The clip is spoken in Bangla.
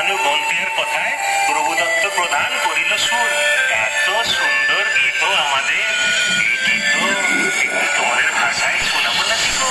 ভানু বন্তিয়ার কথায় প্রভুদত্ত প্রদান করিল সুর। এত সুন্দর গীত আমাদের, এই গীত একটু তোমাদের ভাষায় শোনাবো নাকি গো?